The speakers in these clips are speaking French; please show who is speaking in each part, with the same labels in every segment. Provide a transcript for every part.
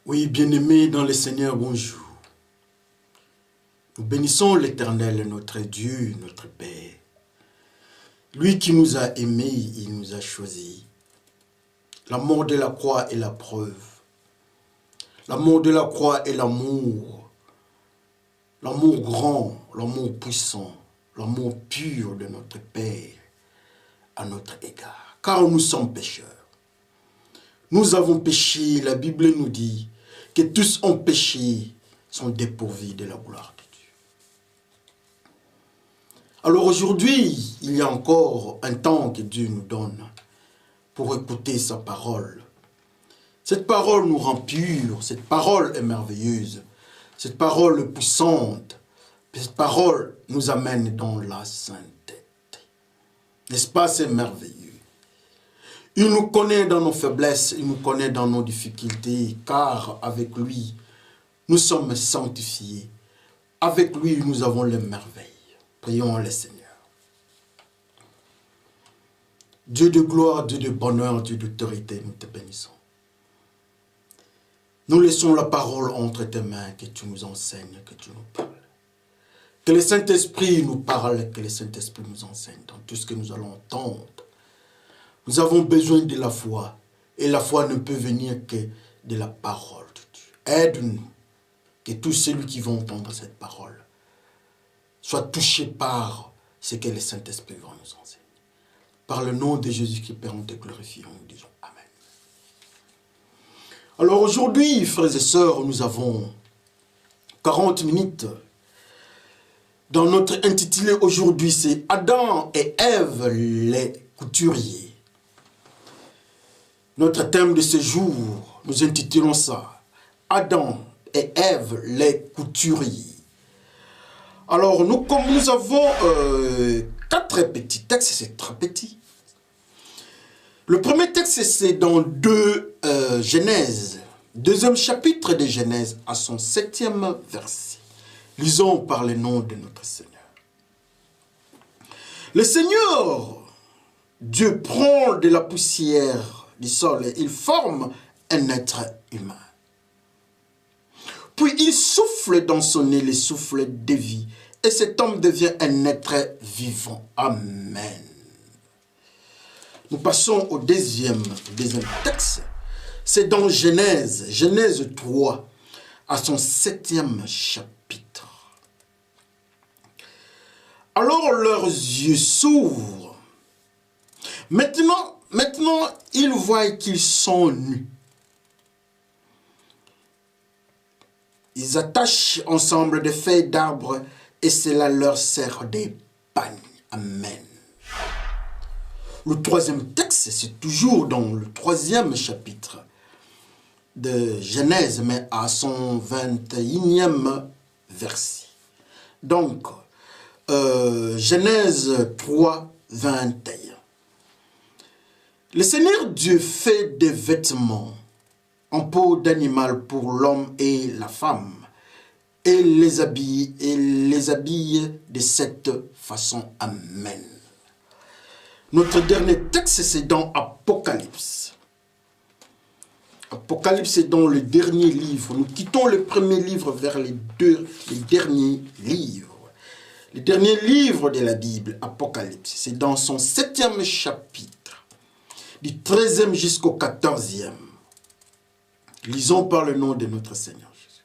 Speaker 1: Oui, bien-aimés dans le Seigneur, bonjour. Nous bénissons l'Éternel, notre Dieu, notre Père. Lui qui nous a aimés, il nous a choisis. La mort de la croix est la preuve. La mort de la croix est l'amour. L'amour grand, l'amour puissant, l'amour pur de notre Père à notre égard. Car nous sommes pécheurs. Nous avons péché, la Bible nous dit que tous ont péché, sont dépourvus de la gloire de Dieu. Alors aujourd'hui, il y a encore un temps que Dieu nous donne pour écouter sa parole. Cette parole nous rend purs, cette parole est merveilleuse, cette parole est puissante, cette parole nous amène dans la sainteté. N'est-ce pas, c'est merveilleux? Il nous connaît dans nos faiblesses, il nous connaît dans nos difficultés, car avec lui, nous sommes sanctifiés. Avec lui, nous avons les merveilles. Prions le Seigneur. Dieu de gloire, Dieu de bonheur, Dieu d'autorité, nous te bénissons. Nous laissons la parole entre tes mains, que tu nous enseignes, que tu nous parles. Que le Saint-Esprit nous parle, que le Saint-Esprit nous enseigne dans tout ce que nous allons entendre. Nous avons besoin de la foi, et la foi ne peut venir que de la parole de Dieu. Aide-nous, que tous ceux qui vont entendre cette parole soient touchés par ce que le Saint-Esprit va nous enseigner. Par le nom de Jésus-Christ, Père, nous te glorifions, nous disons Amen. Alors aujourd'hui, frères et sœurs, nous avons 40 minutes. Dans notre intitulé aujourd'hui, c'est Adam et Ève, les couturiers. Notre thème de ce jour, nous intitulons ça, Adam et Ève, les couturiers. Alors, nous avons 4 petits textes, c'est très petit. Le premier texte, c'est dans 2 Genèse, 2e chapitre de Genèse, à son 7e verset. Lisons par le nom de notre Seigneur. Le Seigneur, Dieu prend de la poussière du sol et il forme un être humain. Puis il souffle dans son nez le souffle de vie et cet homme devient un être vivant. Amen. Nous passons au deuxième texte. C'est dans Genèse 3, à son 7e chapitre. Alors leurs yeux s'ouvrent. Maintenant, ils voient qu'ils sont nus. Ils attachent ensemble des feuilles d'arbres et cela leur sert des pagnes. Amen. Le 3e texte, c'est toujours dans le 3e chapitre de Genèse, mais à son 21e verset. Donc, Genèse 3, 21. Le Seigneur Dieu fait des vêtements en peau d'animal pour l'homme et la femme, et les habille de cette façon. Amen. Notre dernier texte, c'est dans Apocalypse. Apocalypse est dans le dernier livre. Nous quittons le premier livre vers les derniers livres. Le dernier livre de la Bible, Apocalypse, c'est dans son 7e chapitre, du 13e jusqu'au 14e. Lisons par le nom de notre Seigneur Jésus.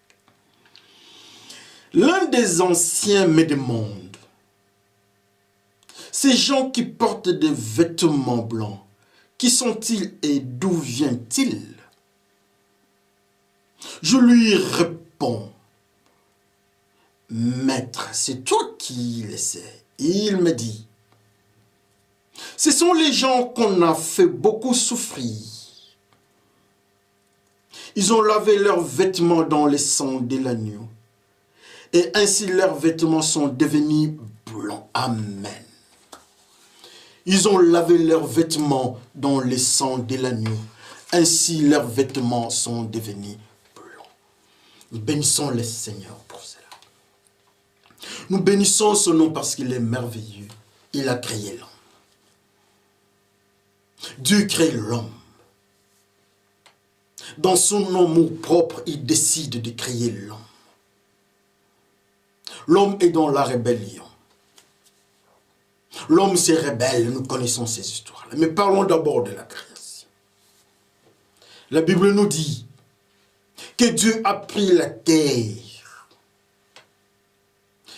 Speaker 1: L'un des anciens me demande, ces gens qui portent des vêtements blancs, qui sont-ils et d'où viennent-ils? Je lui réponds, Maître, c'est toi qui le sais. Et il me dit, ce sont les gens qu'on a fait beaucoup souffrir. Ils ont lavé leurs vêtements dans le sang de l'agneau. Et ainsi leurs vêtements sont devenus blancs. Amen. Ils ont lavé leurs vêtements dans le sang de l'agneau. Ainsi leurs vêtements sont devenus blancs. Nous bénissons le Seigneur pour cela. Nous bénissons son nom parce qu'il est merveilleux. Il a créé l'homme. Dieu crée l'homme. Dans son amour propre, il décide de créer l'homme. L'homme est dans la rébellion. L'homme se rebelle, nous connaissons ces histoires-là. Mais parlons d'abord de la création. La Bible nous dit que Dieu a pris la terre.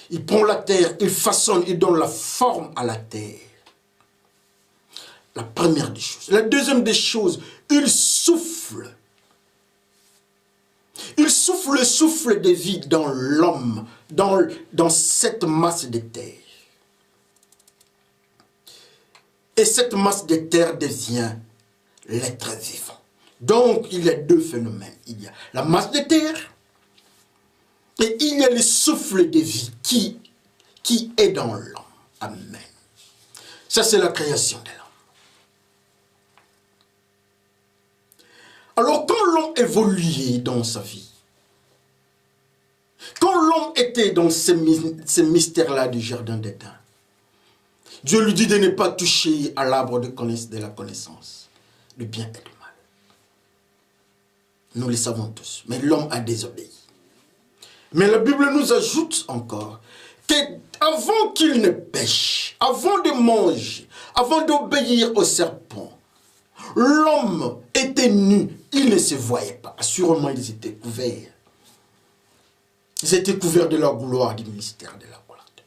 Speaker 1: Il prend la terre, il façonne, il donne la forme à la terre. La première des choses. La deuxième des choses, il souffle. Il souffle le souffle de vie dans l'homme, dans cette masse de terre. Et cette masse de terre devient l'être vivant. Donc, il y a deux phénomènes. Il y a la masse de terre et il y a le souffle de vie qui est dans l'homme. Amen. Ça, c'est la création de l'homme. Alors, quand l'homme évoluait dans sa vie, quand l'homme était dans ces mystères-là du jardin d'Éden, Dieu lui dit de ne pas toucher à l'arbre de la connaissance, du bien et du mal. Nous le savons tous, mais l'homme a désobéi. Mais la Bible nous ajoute encore qu'avant qu'il ne pêche, avant de manger, avant d'obéir au serpent, l'homme était nu, il ne se voyait pas. Assurément, ils étaient couverts. Ils étaient couverts de la gloire du mystère de la gloire de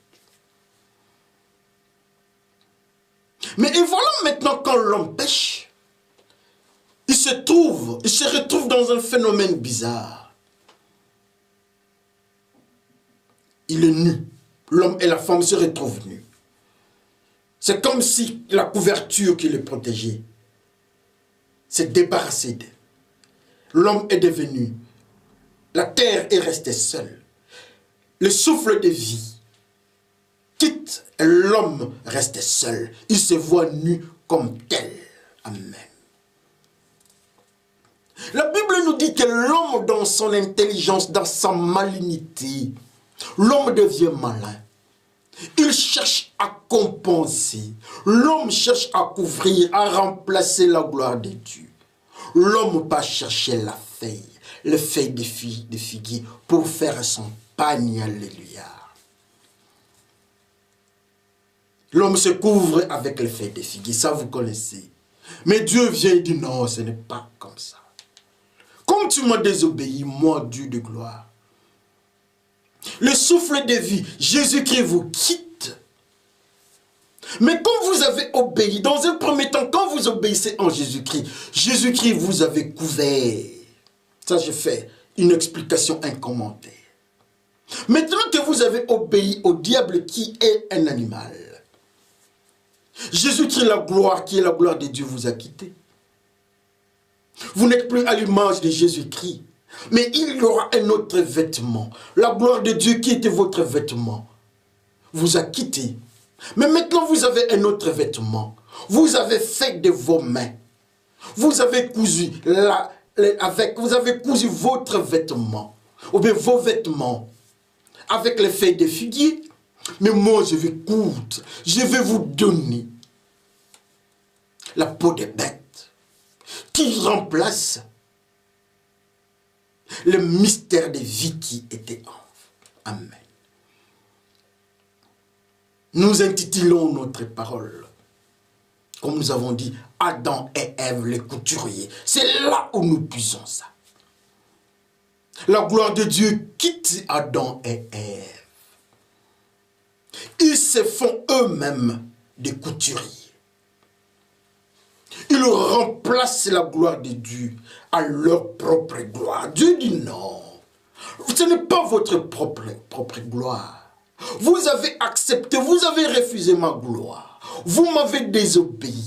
Speaker 1: Dieu. Mais et voilà maintenant quand l'homme pêche, il se retrouve dans un phénomène bizarre. Il est nu. L'homme et la femme se retrouvent nus. C'est comme si la couverture qui les protégeait s'est débarrassée d'eux. L'homme est devenu, la terre est restée seule. Le souffle de vie quitte et l'homme reste seul. Il se voit nu comme tel. Amen. La Bible nous dit que l'homme dans son intelligence, dans sa malignité, l'homme devient malin. Il cherche à compenser. L'homme cherche à couvrir, à remplacer la gloire de Dieu. L'homme va chercher la feuille, les feuilles de figuier pour faire son pagne. Alléluia. L'homme se couvre avec les feuilles de figuier, ça vous connaissez. Mais Dieu vient et dit non, ce n'est pas comme ça. Comme tu m'as désobéi, moi, Dieu de gloire. Le souffle de vie, Jésus-Christ vous quitte. Mais quand vous avez obéi, dans un premier temps, quand vous obéissez en Jésus-Christ, Jésus-Christ vous avez couvert. Ça, je fais une explication incommentée. Maintenant que vous avez obéi au diable qui est un animal, Jésus-Christ, la gloire qui est la gloire de Dieu, vous a quitté. Vous n'êtes plus à l'image de Jésus-Christ. Mais il y aura un autre vêtement. La gloire de Dieu qui était votre vêtement vous a quitté. Mais maintenant vous avez un autre vêtement. Vous avez fait de vos mains. Vous avez cousu vous avez cousu votre vêtement. Ou bien vos vêtements. Avec les feuilles de figuier. Mais moi je vais coudre. Je vais vous donner la peau de bête. Qui remplace le mystère de vie qui était en vous. Amen. Nous intitulons notre parole, comme nous avons dit, Adam et Ève, les couturiers. C'est là où nous puisons ça. La gloire de Dieu quitte Adam et Ève. Ils se font eux-mêmes des couturiers. Ils remplacent la gloire de Dieu à leur propre gloire. Dieu dit non. Ce n'est pas votre propre gloire. Vous avez accepté, vous avez refusé ma gloire. Vous m'avez désobéi.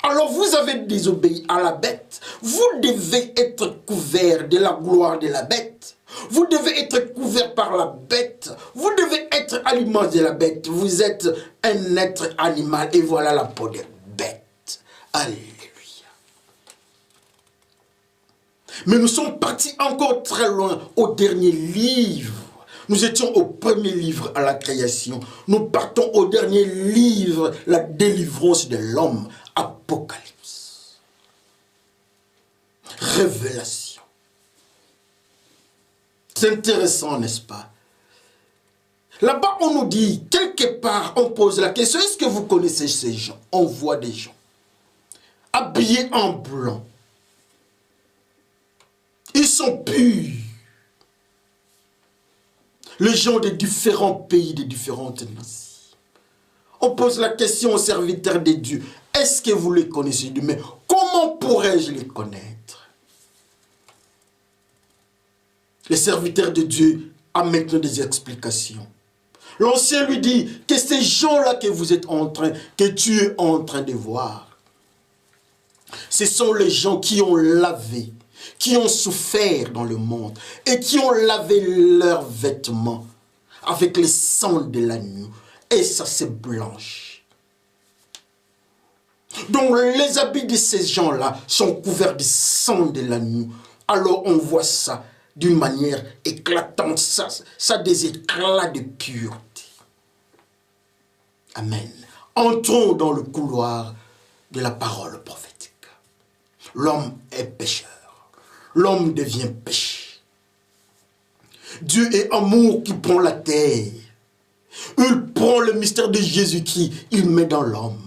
Speaker 1: Alors vous avez désobéi à la bête. Vous devez être couvert de la gloire de la bête. Vous devez être couvert par la bête. Vous devez être à l'image de la bête. Vous êtes un être animal et voilà la peau de bête. Alléluia. Mais nous sommes partis encore très loin au dernier livre. Nous étions au premier livre à la création. Nous partons au dernier livre, la délivrance de l'homme, Apocalypse. révélation. C'est intéressant, n'est-ce pas? Là-bas, on nous dit, quelque part, on pose la question, est-ce que vous connaissez ces gens? On voit des gens habillés en blanc. Ils sont purs. Les gens de différents pays, de différentes nations. On pose la question aux serviteurs de Dieu. Est-ce que vous les connaissez? Mais comment pourrais-je les connaître? Les serviteurs de Dieu ont maintenant des explications. L'ancien lui dit que ces gens-là que vous êtes en train, que tu es en train de voir, ce sont les gens qui ont lavé, qui ont souffert dans le monde et qui ont lavé leurs vêtements avec le sang de l'agneau. Et ça, c'est blanche. Donc, les habits de ces gens-là sont couverts du sang de l'agneau. Alors, on voit ça d'une manière éclatante. Ça a des éclats de pureté. Amen. Entrons dans le couloir de la parole prophétique. L'homme est pécheur. L'homme devient péché. Dieu est amour qui prend la terre. Il prend le mystère de Jésus-Christ, il met dans l'homme.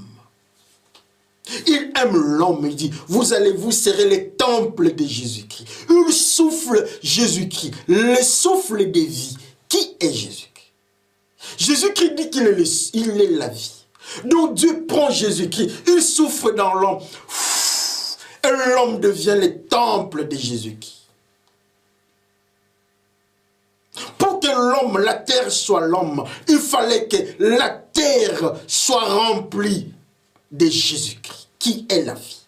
Speaker 1: Il aime l'homme, il dit, vous serez les temples de Jésus-Christ. Il souffle Jésus-Christ, le souffle de vie. Qui est Jésus-Christ? Jésus-Christ dit qu'il est la vie. Donc Dieu prend Jésus-Christ, il souffle dans l'homme. Et l'homme devient le temple de Jésus-Christ. Pour que l'homme, la terre soit l'homme, il fallait que la terre soit remplie de Jésus-Christ, qui est la vie.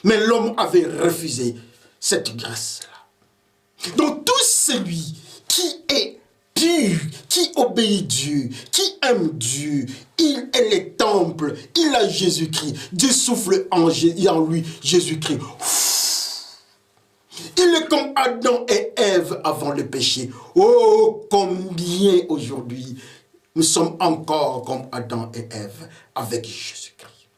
Speaker 1: Mais l'homme avait refusé cette grâce-là. Donc tout celui qui est pur, qui obéit Dieu, qui aime Dieu, il est le temple, il a Jésus-Christ. Dieu souffle en lui Jésus-Christ. Il est comme Adam et Ève avant le péché. Oh, combien aujourd'hui nous sommes encore comme Adam et Ève avec Jésus-Christ.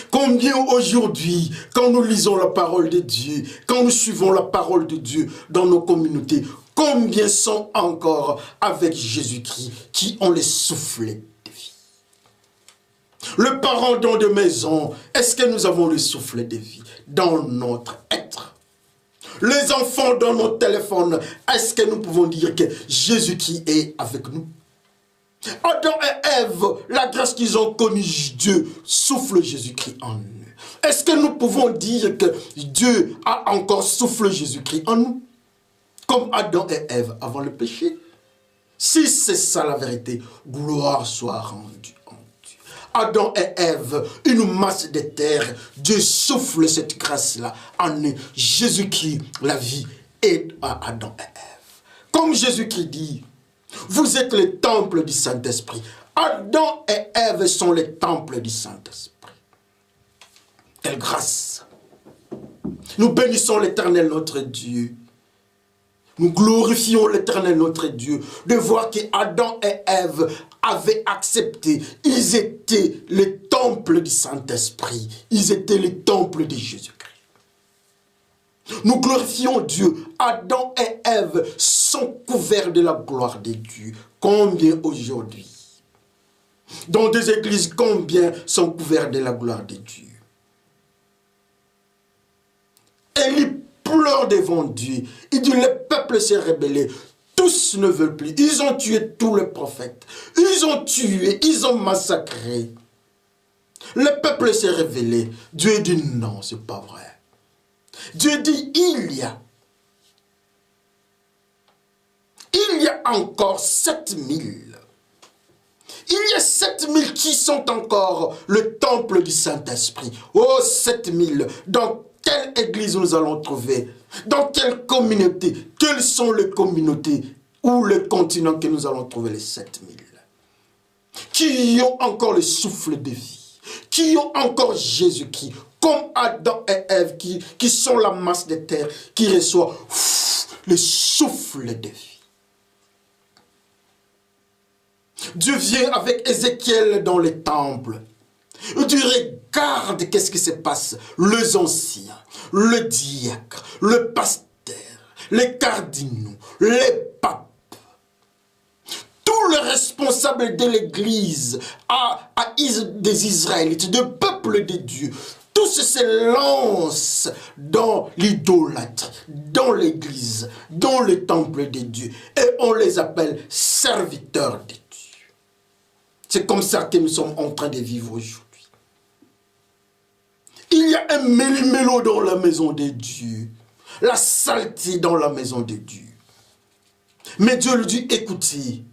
Speaker 1: Combien aujourd'hui, quand nous lisons la parole de Dieu, quand nous suivons la parole de Dieu dans nos communautés, combien sont encore avec Jésus-Christ qui ont le souffle de vie? Le parent dans de maison, est-ce que nous avons le souffle de vie dans notre être? Les enfants dans nos téléphones, est-ce que nous pouvons dire que Jésus-Christ est avec nous? Adam et Ève, la grâce qu'ils ont connue, Dieu souffle Jésus-Christ en eux. Est-ce que nous pouvons dire que Dieu a encore soufflé Jésus-Christ en nous? Comme Adam et Ève avant le péché? Si c'est ça la vérité, gloire soit rendue en Dieu. Adam et Ève, une masse de terre, Dieu souffle cette grâce-là en eux. Jésus-Christ, la vie, est à Adam et Ève. Comme Jésus-Christ dit, vous êtes le temple du Saint-Esprit. Adam et Ève sont les temples du Saint-Esprit. Quelle grâce! Nous bénissons l'Éternel notre Dieu. Nous glorifions l'Éternel notre Dieu de voir que Adam et Ève avaient accepté. Ils étaient les temples du Saint-Esprit. Ils étaient les temples de Jésus-Christ. Nous glorifions Dieu. Adam et Ève sont couverts de la gloire de Dieu. Combien aujourd'hui? Dans des églises, combien sont couverts de la gloire de Dieu? Et ils pleurent devant Dieu. Il dit, le peuple s'est rebellé. Tous ne veulent plus. Ils ont tué tous les prophètes. Ils ont tué, ils ont massacré. Le peuple s'est révélé. Dieu dit, non, c'est pas vrai. Dieu dit, il y a encore 7000. Il y a 7000 qui sont encore le temple du Saint-Esprit. Oh, 7000. Dans quelle église nous allons trouver? Dans quelle communauté? Quelles sont les communautés ou les continents que nous allons trouver les 7000? Qui ont encore le souffle de vie? Qui ont encore Jésus-Christ? Comme Adam et Ève qui sont la masse de terre, qui reçoit le souffle de vie. Dieu vient avec Ézéchiel dans les temples. Il dit, regarde qu'est-ce qui se passe. Les anciens, le diacre, le pasteur, les cardinaux, les papes, tous les responsables de l'Église des Israélites, du peuple de Dieu, tous se lancent dans l'idolâtrie, dans l'Église, dans le temple de Dieu. Et on les appelle serviteurs de Dieu. C'est comme ça que nous sommes en train de vivre aujourd'hui. Il y a un méli-mélo dans la maison de Dieu. La saleté dans la maison de Dieu. Mais Dieu lui dit, écoutez,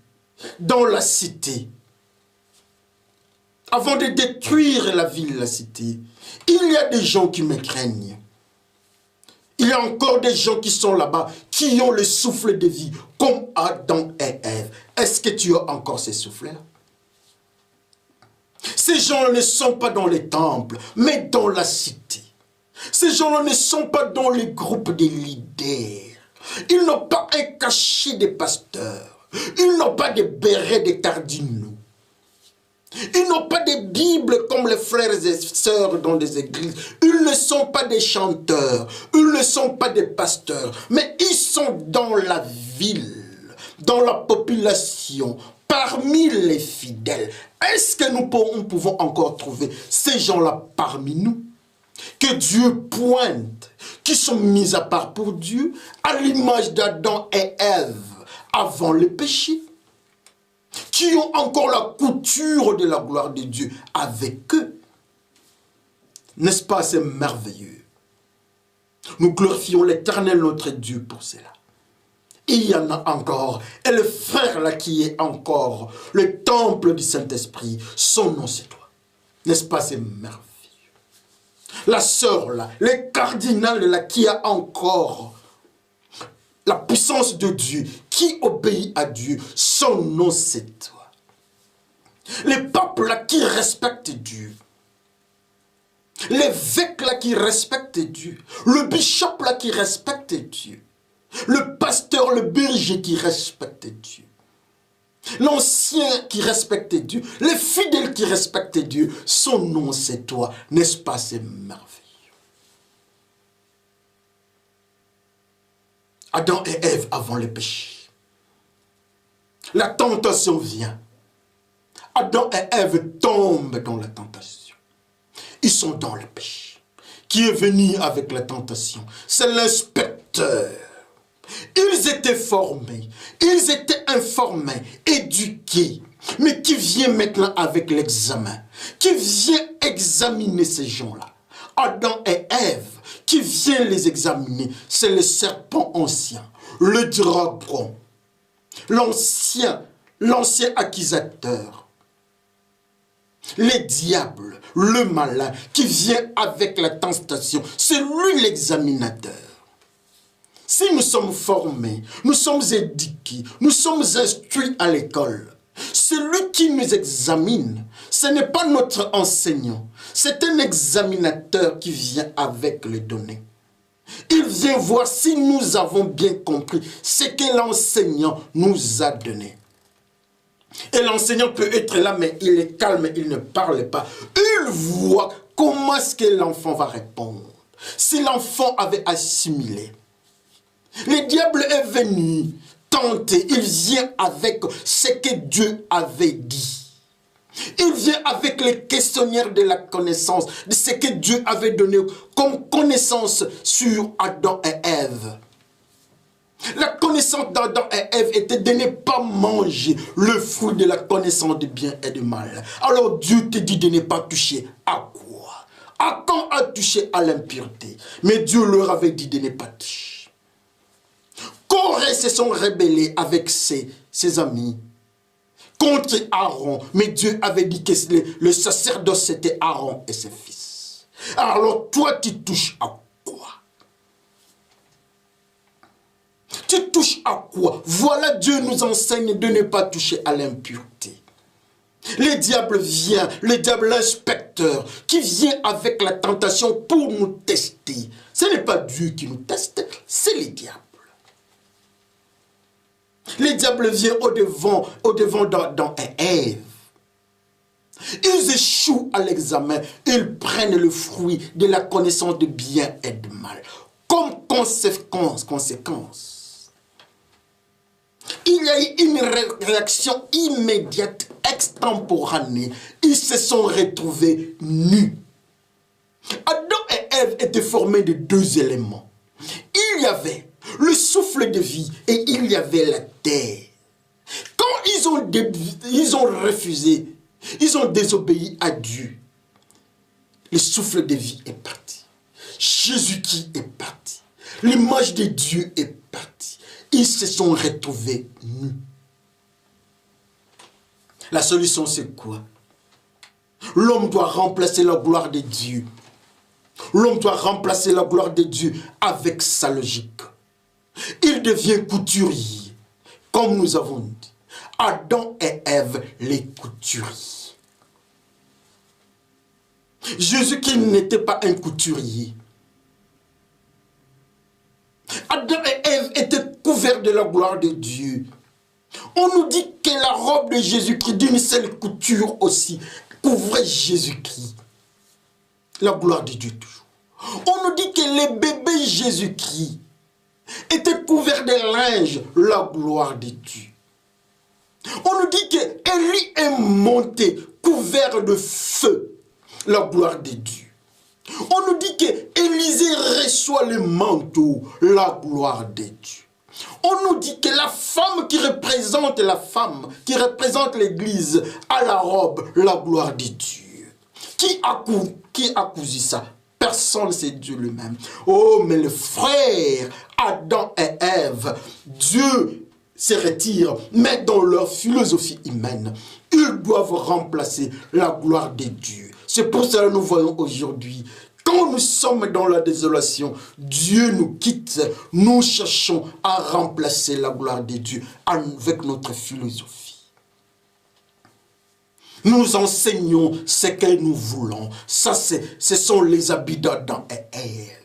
Speaker 1: dans la cité, avant de détruire la ville, la cité, il y a des gens qui me craignent. Il y a encore des gens qui sont là-bas, qui ont le souffle de vie, comme Adam et Ève. Est-ce que tu as encore ces souffles-là? Ces gens ne sont pas dans les temples, mais dans la cité. Ces gens-là ne sont pas dans les groupes des leaders. Ils n'ont pas un cachet des pasteurs. Ils n'ont pas de bérets des cardinaux. Ils n'ont pas de Bibles comme les frères et sœurs dans des églises. Ils ne sont pas des chanteurs. Ils ne sont pas des pasteurs. Mais ils sont dans la ville, dans la population, parmi les fidèles. Est-ce que nous pouvons encore trouver ces gens-là parmi nous? Que Dieu pointe, qui sont mis à part pour Dieu, à l'image d'Adam et Ève, avant le péché, qui ont encore la couture de la gloire de Dieu avec eux. N'est-ce pas, c'est merveilleux? Nous glorifions l'Éternel notre Dieu pour cela. Il y en a encore. Et le frère là qui est encore le temple du Saint-Esprit, son nom c'est toi. N'est-ce pas, c'est merveilleux? La sœur là, le cardinal là qui a encore la puissance de Dieu, qui obéit à Dieu, son nom c'est toi. Les papes là qui respectent Dieu. L'évêque là qui respecte Dieu. Le bishop là qui respecte Dieu. Le pasteur, le berger qui respecte Dieu. L'ancien qui respecte Dieu. Les fidèles qui respectent Dieu. Son nom c'est toi. N'est-ce pas, c'est merveilleux? Adam et Ève avant le péché. La tentation vient. Adam et Ève tombent dans la tentation. Ils sont dans le péché. Qui est venu avec la tentation? C'est l'inspecteur. Ils étaient formés, ils étaient informés, éduqués. Mais qui vient maintenant avec l'examen? Qui vient examiner ces gens-là? Adam et Ève, qui vient les examiner, c'est le serpent ancien, le dragon, l'ancien accusateur, les diables, le malin, qui vient avec la tentation. C'est lui l'examinateur. Si nous sommes formés, nous sommes éduqués, nous sommes instruits à l'école, celui qui nous examine, ce n'est pas notre enseignant, c'est un examinateur qui vient avec les données. Il vient voir si nous avons bien compris ce que l'enseignant nous a donné. Et l'enseignant peut être là, mais il est calme, il ne parle pas. Il voit comment est-ce que l'enfant va répondre. Si l'enfant avait assimilé, le diable est venu tenter, il vient avec ce que Dieu avait dit. Il vient avec les questionnaires de la connaissance, de ce que Dieu avait donné comme connaissance sur Adam et Ève. La connaissance d'Adam et Ève était de ne pas manger le fruit de la connaissance du bien et du mal. Alors Dieu te dit de ne pas toucher à quoi? À quand à toucher à l'impureté? Mais Dieu leur avait dit de ne pas toucher. Corée se sont rebellés avec ses amis contre Aaron. Mais Dieu avait dit que le sacerdoce c'était Aaron et ses fils. Alors toi tu touches à quoi? Tu touches à quoi? Voilà, Dieu nous enseigne de ne pas toucher à l'impureté. Le diable vient, le diable l'inspecteur, qui vient avec la tentation pour nous tester. Ce n'est pas Dieu qui nous teste, c'est le diable. Le diable vient au devant d'Adam et Ève. Ils échouent à l'examen, ils prennent le fruit de la connaissance de bien et de mal. Comme conséquence, il y a eu une réaction immédiate, extemporanée. Ils se sont retrouvés nus. Adam et Ève étaient formés de deux éléments. Il y avait le souffle de vie et il y avait la terre. Quand ils ont refusé, ils ont désobéi à Dieu, le souffle de vie est parti. Jésus-Christ est parti. L'image de Dieu est partie. Ils se sont retrouvés nus. La solution, c'est quoi? L'homme doit remplacer la gloire de Dieu. L'homme doit remplacer la gloire de Dieu avec sa logique. Il devient couturier, comme nous avons dit. Adam et Ève, les couturiers. Jésus-Christ n'était pas un couturier. Adam et Ève étaient couverts de la gloire de Dieu. On nous dit que la robe de Jésus-Christ, d'une seule couture aussi, couvrait Jésus-Christ. La gloire de Dieu toujours. On nous dit que les bébés Jésus-Christ étaient couverts de linge, la gloire de Dieu. On nous dit que Élie est monté couvert de feu, la gloire de Dieu. On nous dit que Élisée reçoit le manteau, la gloire de Dieu. On nous dit que la femme qui représente l'église a la robe, la gloire de Dieu. Qui a cousu ça? Personne, c'est Dieu lui-même. Oh, mais les frères, Adam et Ève, Dieu se retire, mais dans leur philosophie humaine, ils doivent remplacer la gloire de Dieu. C'est pour cela que nous voyons aujourd'hui, quand nous sommes dans la désolation, Dieu nous quitte, nous cherchons à remplacer la gloire de Dieu avec notre philosophie. Nous enseignons ce que nous voulons. Ça, ce sont les habits d'Adam et Ève.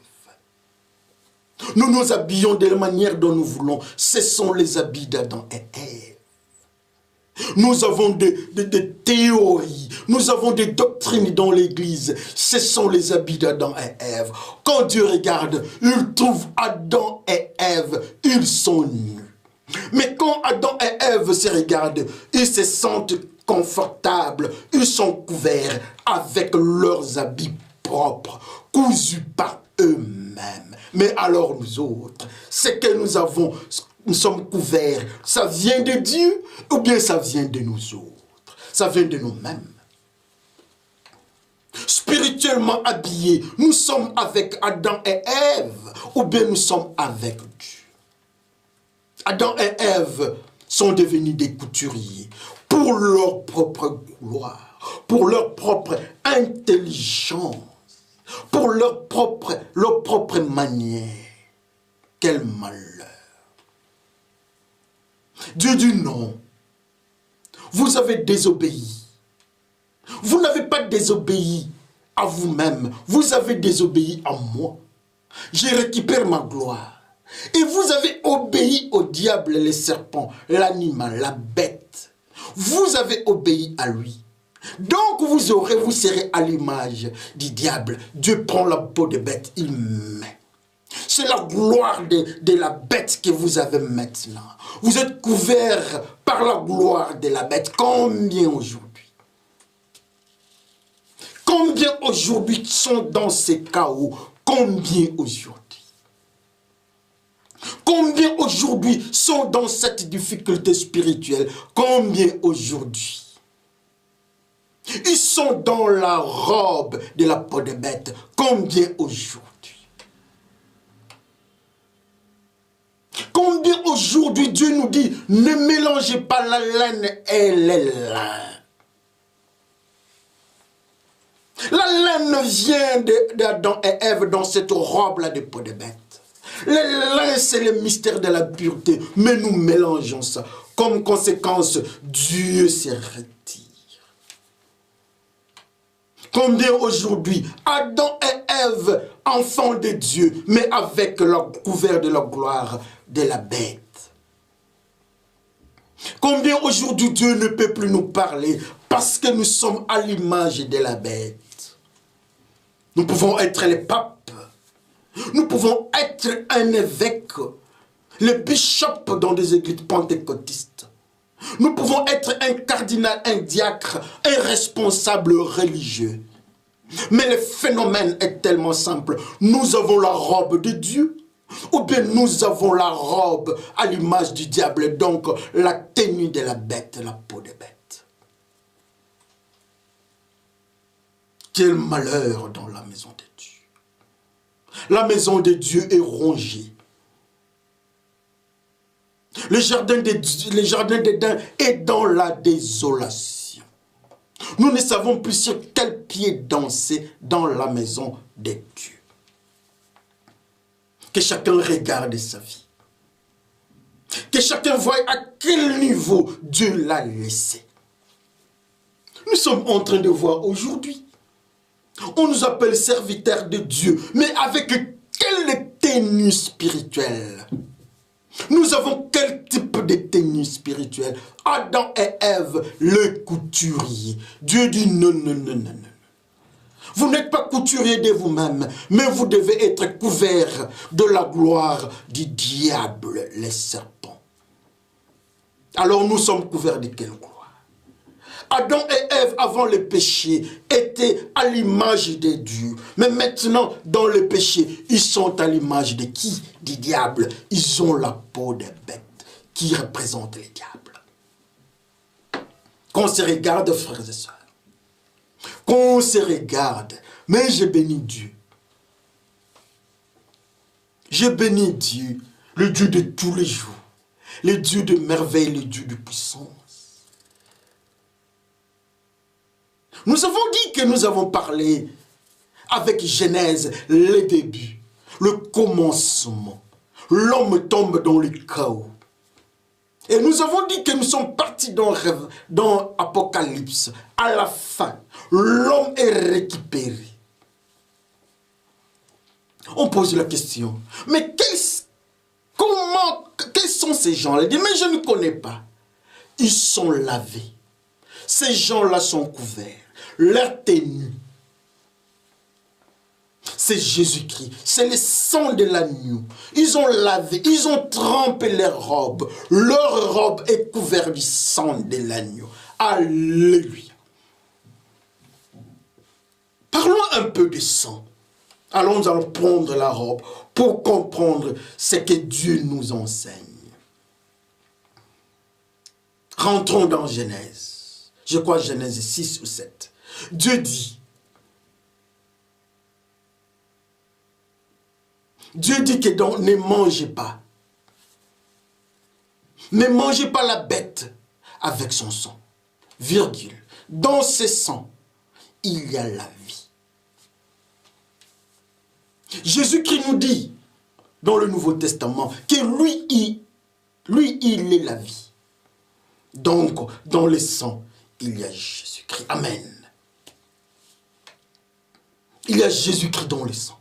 Speaker 1: Nous nous habillons de la manière dont nous voulons. Ce sont les habits d'Adam et Ève. Nous avons des théories, nous avons des doctrines dans l'église. Ce sont les habits d'Adam et Ève. Quand Dieu regarde, il trouve Adam et Ève, ils sont nus. Mais quand Adam et Ève se regardent, ils se sentent confortables, ils sont couverts avec leurs habits propres, cousus par eux-mêmes. Mais alors nous autres, ce que nous avons, nous sommes couverts, ça vient de Dieu ou bien ça vient de nous autres? Ça vient de nous-mêmes. Spirituellement habillés, nous sommes avec Adam et Ève ou bien nous sommes avec Dieu? Adam et Ève sont devenus des couturiers pour leur propre gloire, pour leur propre intelligence, pour leur propre manière. Quel malheur! Dieu dit non. Vous avez désobéi. Vous n'avez pas désobéi à vous-même. Vous avez désobéi à moi. Je récupère ma gloire. Et vous avez obéi au diable, les serpents, l'animal, la bête. Vous avez obéi à lui. Donc vous serez à l'image du diable. Dieu prend la peau de bête, il met. C'est la gloire de la bête que vous avez maintenant. Vous êtes couverts par la gloire de la bête. Combien aujourd'hui? Combien aujourd'hui sont dans ces chaos? Combien aujourd'hui? Combien aujourd'hui sont dans cette difficulté spirituelle? Combien aujourd'hui? Ils sont dans la robe de la peau de bête. Combien aujourd'hui? Combien aujourd'hui Dieu nous dit, ne mélangez pas la laine et les lins. La laine vient d'Adam et Ève dans cette robe-là de peau de bête. Les lins, c'est le mystère de la pureté. Mais nous mélangeons ça. Comme conséquence, Dieu se retire. Combien aujourd'hui, Adam et Ève, enfants de Dieu, mais avec le couvert de la gloire de la bête. Combien aujourd'hui Dieu ne peut plus nous parler Parce que nous sommes à l'image de la bête. Nous pouvons être les papes. Nous pouvons être un évêque. Le bishop dans des églises pentecôtistes. Nous pouvons être un cardinal, un diacre, un responsable religieux. Mais le phénomène est tellement simple. Nous avons la robe de Dieu, ou bien nous avons la robe à l'image du diable, donc la tenue de la bête, la peau de bête. Quel malheur dans la maison de Dieu. La maison de Dieu est rongée. Le jardin d'Éden est dans la désolation. Nous ne savons plus sur quel pied danser dans la maison de Dieu. Que chacun regarde sa vie. Que chacun voie à quel niveau Dieu l'a laissé. Nous sommes en train de voir aujourd'hui. On nous appelle serviteurs de Dieu, mais avec quelle tenue spirituelle? Nous avons quel type de tenue spirituelle? Adam et Ève, le couturier. Dieu dit non, non, non, non, non. Vous n'êtes pas couturier de vous-même, mais vous devez être couvert de la gloire du diable, les serpents. Alors nous sommes couverts de quelle gloire? Adam et Ève, avant le péché, étaient à l'image de Dieu. Mais maintenant, dans le péché, ils sont à l'image de qui? Du diable. Ils ont la peau des bêtes qui représente les diables. Qu'on se regarde, frères et sœurs. Qu'on se regarde. Mais je bénis Dieu. Je bénis Dieu, le Dieu de tous les jours. Le Dieu de merveille, le Dieu de puissance. Nous avons dit que nous avons parlé avec Genèse, le début, le commencement. L'homme tombe dans le chaos. Et nous avons dit que nous sommes partis dans Apocalypse. À la fin, l'homme est récupéré. On pose la question, mais quels sont ces gens-là? Mais je ne connais pas. Ils sont lavés. Ces gens-là sont couverts. Leur tenue, c'est Jésus-Christ. C'est le sang de l'agneau. Ils ont lavé, ils ont trempé leurs robes. Leur robe est couverte du sang de l'agneau. Alléluia. Parlons un peu du sang. Alors nous allons prendre la robe pour comprendre ce que Dieu nous enseigne. Rentrons dans Genèse. Je crois Genèse 6 ou 7. Dieu dit que donc ne mangez pas. Ne mangez pas la bête avec son sang. Virgule. Dans ce sang, il y a la vie. Jésus-Christ nous dit dans le Nouveau Testament que lui, il est la vie. Donc, dans le sang, il y a Jésus-Christ. Amen. Il y a Jésus-Christ dans le sang.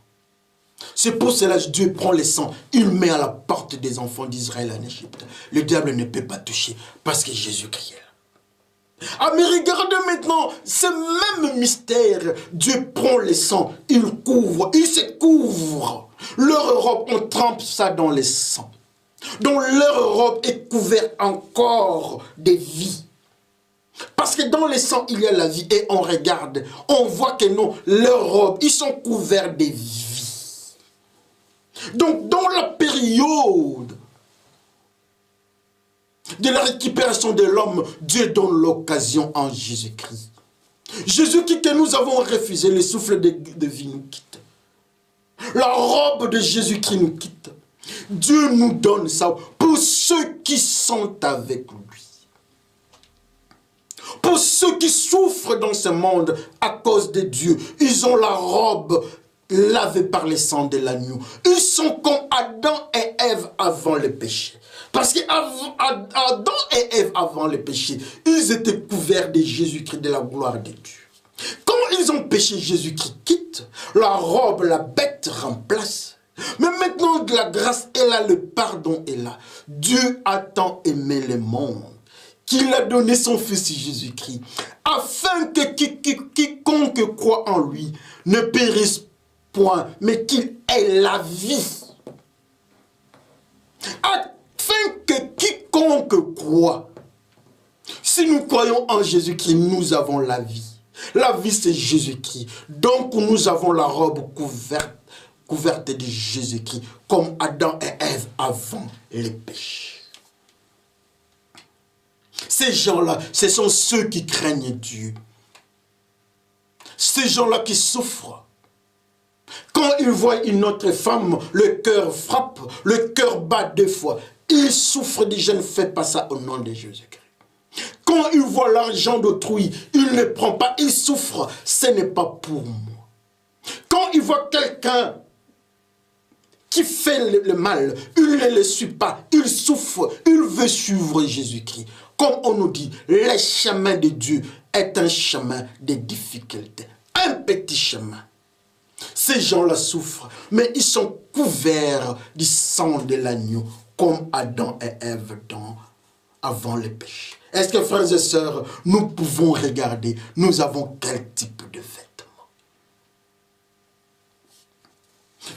Speaker 1: C'est pour cela que Dieu prend le sang, il met à la porte des enfants d'Israël en Égypte. Le diable ne peut pas toucher parce que Jésus-Christ est là. Ah mais regardez maintenant, ce même mystère, Dieu prend le sang, il se couvre. Leur robe, on trempe ça dans le sang. Donc leur robe est couverte encore de vie. Parce que dans le sang, il y a la vie. Et on regarde, on voit que non, leurs robes, ils sont couverts de vie. Donc, dans la période de la récupération de l'homme, Dieu donne l'occasion en Jésus-Christ. Jésus-Christ que nous avons refusé, le souffle de vie nous quitte. La robe de Jésus-Christ nous quitte. Dieu nous donne ça pour ceux qui sont avec lui. Pour ceux qui souffrent dans ce monde à cause de Dieu, ils ont la robe lavée par le sang de l'agneau. Ils sont comme Adam et Ève avant le péché. Parce qu'Adam et Ève avant le péché, ils étaient couverts de Jésus-Christ, de la gloire de Dieu. Quand ils ont péché, Jésus-Christ quitte, la robe, la bête remplace. Mais maintenant, la grâce est là, le pardon est là. Dieu a tant aimé le monde qu'il a donné son Fils Jésus-Christ, afin que quiconque croit en lui ne périsse point, mais qu'il ait la vie. Afin que quiconque croit. Si nous croyons en Jésus-Christ, nous avons la vie. La vie, c'est Jésus-Christ. Donc, nous avons la robe couverte de Jésus-Christ, comme Adam et Ève avant les péchés. Ces gens-là, ce sont ceux qui craignent Dieu. Ces gens-là qui souffrent. Quand ils voient une autre femme, le cœur frappe, le cœur bat 2 fois. Ils souffrent déjà, ne faites pas ça au nom de Jésus-Christ. Quand ils voient l'argent d'autrui, ils ne prennent pas, ils souffrent. Ce n'est pas pour moi. Quand ils voient quelqu'un qui fait le mal, il ne le suit pas, il souffre, il veut suivre Jésus-Christ. Comme on nous dit, le chemin de Dieu est un chemin de difficulté, un petit chemin. Ces gens-là souffrent, mais ils sont couverts du sang de l'agneau, comme Adam et Ève avant le péché. Est-ce que, frères et sœurs, nous pouvons regarder, nous avons quel type de vêtements?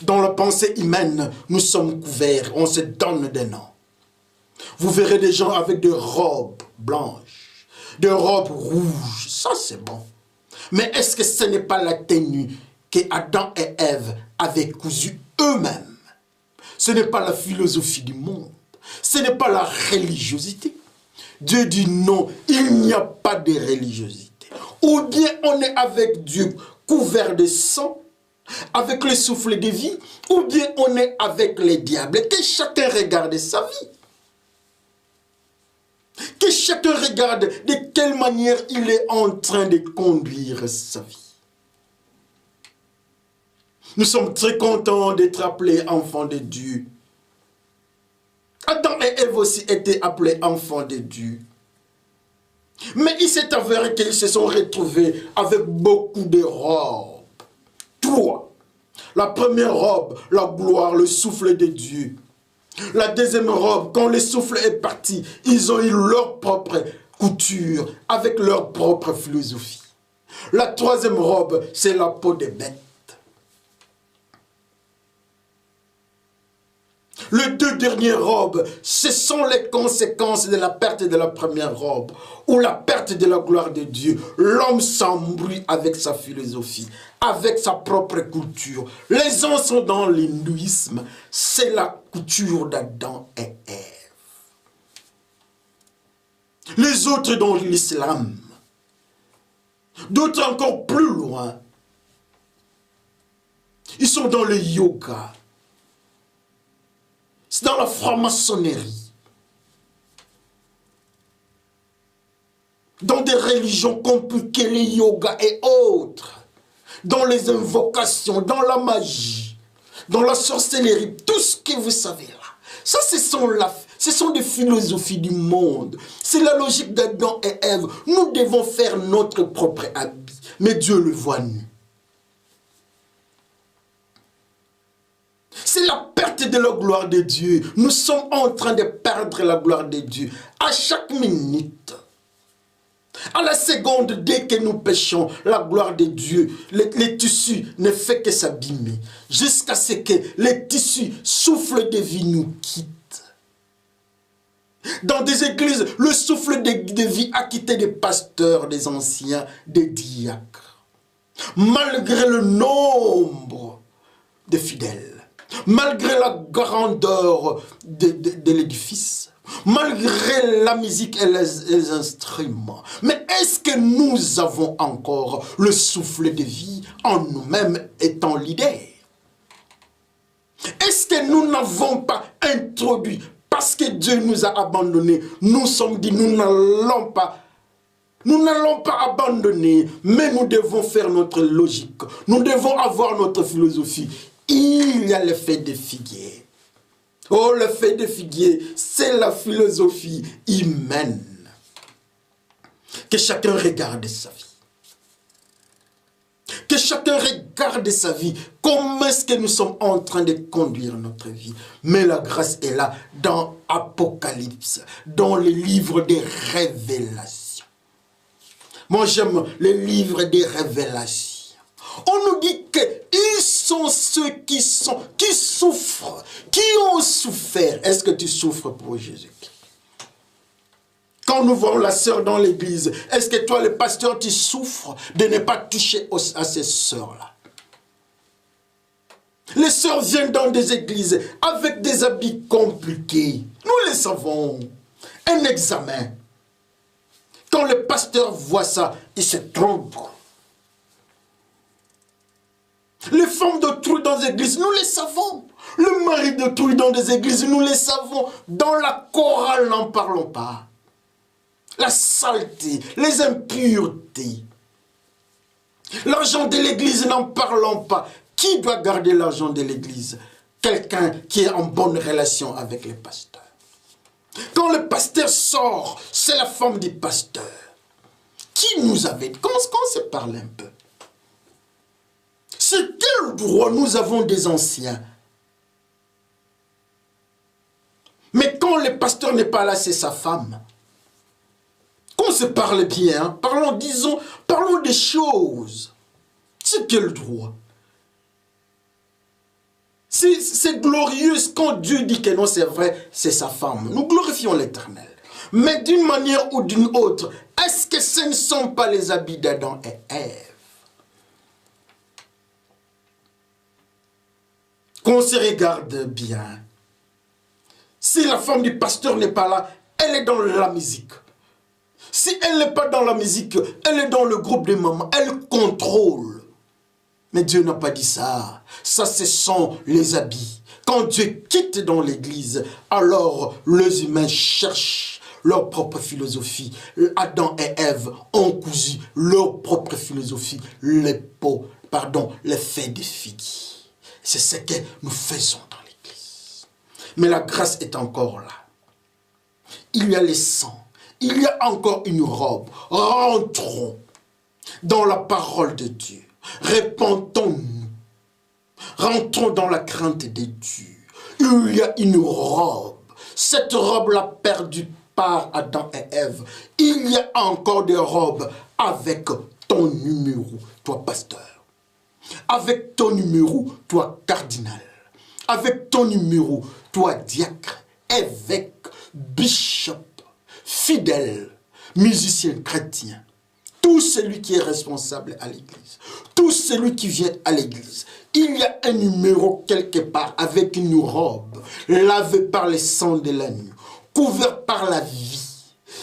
Speaker 1: Dans la pensée humaine, nous sommes couverts, on se donne des noms. Vous verrez des gens avec des robes blanches, des robes rouges, ça c'est bon. Mais est-ce que ce n'est pas la tenue que Adam et Ève avaient cousue eux-mêmes? Ce n'est pas la philosophie du monde, ce n'est pas la religiosité. Dieu dit non, il n'y a pas de religiosité. Ou bien on est avec Dieu couvert de sang, avec le souffle de vie, ou bien on est avec les diables. Que chacun regarde sa vie. Que chacun regarde de quelle manière il est en train de conduire sa vie. Nous sommes très contents d'être appelés enfants de Dieu. Adam et Ève aussi étaient appelés enfants de Dieu. Mais il s'est avéré qu'ils se sont retrouvés avec beaucoup de robes. 3. La première robe, la gloire, le souffle de Dieu. La deuxième robe, quand le souffle est parti, ils ont eu leur propre couture, avec leur propre philosophie. La troisième robe, c'est la peau des bêtes. Les 2 dernières robes, ce sont les conséquences de la perte de la première robe ou la perte de la gloire de Dieu. L'homme s'embrouille avec sa philosophie, avec sa propre culture. Les uns sont dans l'hindouisme, c'est la couture d'Adam et Ève. Les autres dans l'islam. D'autres encore plus loin. Ils sont dans le yoga. C'est dans la franc-maçonnerie. Dans des religions compliquées, les yoga et autres. Dans les invocations, dans la magie, dans la sorcellerie, tout ce que vous savez là. Ça, ce sont des philosophies du monde. C'est la logique d'Adam et Ève. Nous devons faire notre propre habit. Mais Dieu le voit nu. C'est la perte de la gloire de Dieu. Nous sommes en train de perdre la gloire de Dieu. À chaque minute, à la seconde, dès que nous péchons, la gloire de Dieu, les tissus ne fait que s'abîmer. Jusqu'à ce que les tissus souffle de vie nous quittent. Dans des églises, le souffle de vie a quitté des pasteurs, des anciens, des diacres. Malgré le nombre de fidèles. Malgré la grandeur de l'édifice, malgré la musique et les instruments. Mais est-ce que nous avons encore le souffle de vie en nous-mêmes étant leader? Est-ce que nous n'avons pas introduit, parce que Dieu nous a abandonnés, nous sommes dit nous n'allons pas abandonner, mais nous devons faire notre logique, nous devons avoir notre philosophie. Il y a le fait de figuier. Oh, le fait de figuier, c'est la philosophie humaine. Que chacun regarde sa vie. Que chacun regarde sa vie. Comment est-ce que nous sommes en train de conduire notre vie? Mais la grâce est là dans Apocalypse, dans les livres des révélations. Moi, j'aime les livres des révélations. On nous dit qu'ils sont ceux qui souffrent, qui ont souffert. Est-ce que tu souffres pour Jésus-Christ? Quand nous voyons la sœur dans l'église, est-ce que toi, le pasteur, tu souffres de ne pas toucher à ces sœurs-là? Les sœurs viennent dans des églises avec des habits compliqués. Nous les savons. Un examen. Quand le pasteur voit ça, il se trompe. Les femmes d'autrui dans les églises, nous les savons. Le mari d'autrui dans des églises, nous les savons. Dans la chorale, n'en parlons pas. La saleté, les impuretés. L'argent de l'église, n'en parlons pas. Qui doit garder l'argent de l'église? Quelqu'un qui est en bonne relation avec le pasteur. Quand le pasteur sort, c'est la femme du pasteur. Qui nous avait dit? Qu'on se parle un peu. C'est quel droit nous avons des anciens? Mais quand le pasteur n'est pas là, c'est sa femme. Qu'on se parle bien, hein? Parlons des choses. C'est quel droit? C'est glorieux quand Dieu dit que non, c'est vrai, c'est sa femme. Nous glorifions l'Éternel. Mais d'une manière ou d'une autre, est-ce que ce ne sont pas les habits d'Adam et Ève? Qu'on se regarde bien. Si la femme du pasteur n'est pas là, elle est dans la musique. Si elle n'est pas dans la musique, elle est dans le groupe des mamans. Elle contrôle. Mais Dieu n'a pas dit ça. Ça, ce sont les habits. Quand Dieu quitte dans l'église, alors les humains cherchent leur propre philosophie. Adam et Ève ont cousu leur propre philosophie, les faits des figues. C'est ce que nous faisons dans l'église. Mais la grâce est encore là. Il y a les sangs. Il y a encore une robe. Rentrons dans la parole de Dieu. Répandons-nous. Rentrons dans la crainte de Dieu. Il y a une robe. Cette robe-là perdue par Adam et Ève. Il y a encore des robes avec ton numéro, toi pasteur. Avec ton numéro, toi cardinal. Avec ton numéro, toi diacre, évêque, bishop, fidèle, musicien chrétien. Tout celui qui est responsable à l'église. Tout celui qui vient à l'église. Il y a un numéro quelque part avec une robe, lavée par le sang de l'agneau, couvert par la vie,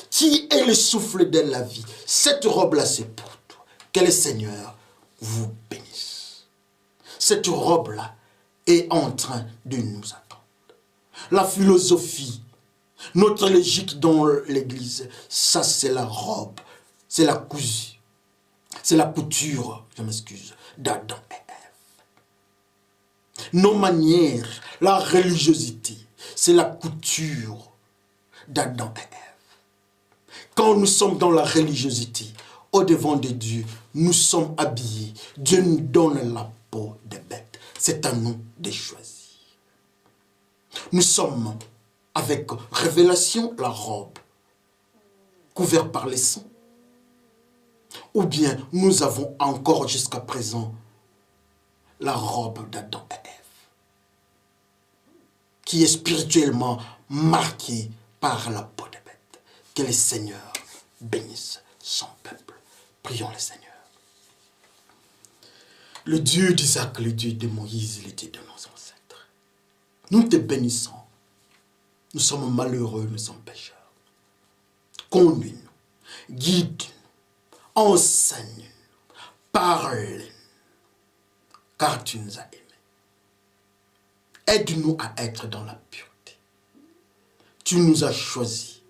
Speaker 1: qui est le souffle de la vie. Cette robe-là, c'est pour toi. Que le Seigneur vous bénisse. Cette robe-là est en train de nous attendre. La philosophie, notre logique dans l'église, ça c'est la robe, c'est la cousu, c'est la couture, je m'excuse, d'Adam et Ève. Nos manières, la religiosité, c'est la couture d'Adam et Ève. Quand nous sommes dans la religiosité, au devant de Dieu, nous sommes habillés. Dieu nous donne la peau de bête. C'est à nous de choisir. Nous sommes avec révélation, la robe, couverte par les sangs. Ou bien nous avons encore jusqu'à présent la robe d'Adam et Ève, qui est spirituellement marquée par la peau de bête. Que le Seigneur bénisse son peuple. Prions le Seigneur. Le Dieu d'Isaac, le Dieu de Moïse, le Dieu de nos ancêtres. Nous te bénissons. Nous sommes malheureux, nous sommes pécheurs. Conduis-nous, guide-nous, enseigne-nous, parle-nous, car tu nous as aimés. Aide-nous à être dans la pureté. Tu nous as choisis,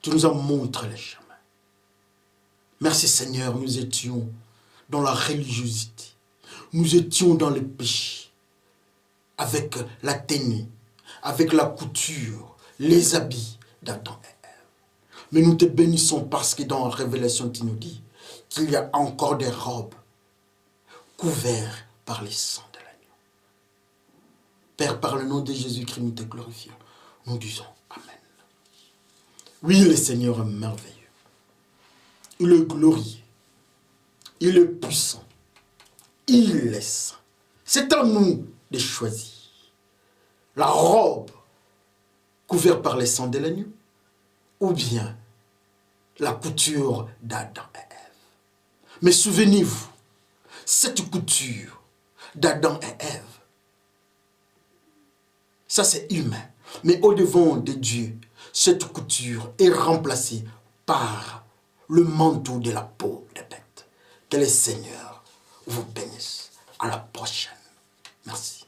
Speaker 1: tu nous as montré le chemin. Merci Seigneur, nous étions dans la religiosité. Nous étions dans le péché, avec la tenue, avec la couture, les habits d'Adam et Ève. Mais nous te bénissons parce que dans la Révélation, tu nous dis qu'il y a encore des robes couverts par les sangs de l'agneau. Père, par le nom de Jésus-Christ, nous te glorifions. Nous disons Amen. Oui, le Seigneur est merveilleux. Il est glorieux. Il est puissant. Il est saint. C'est à nous de choisir la robe couverte par les sangs de l'agneau ou bien la couture d'Adam et Ève. Mais souvenez-vous, cette couture d'Adam et Ève, ça c'est humain. Mais au-devant de Dieu, cette couture est remplacée par le manteau de la peau de bête. Que le Seigneur vous bénisse. À la prochaine. Merci.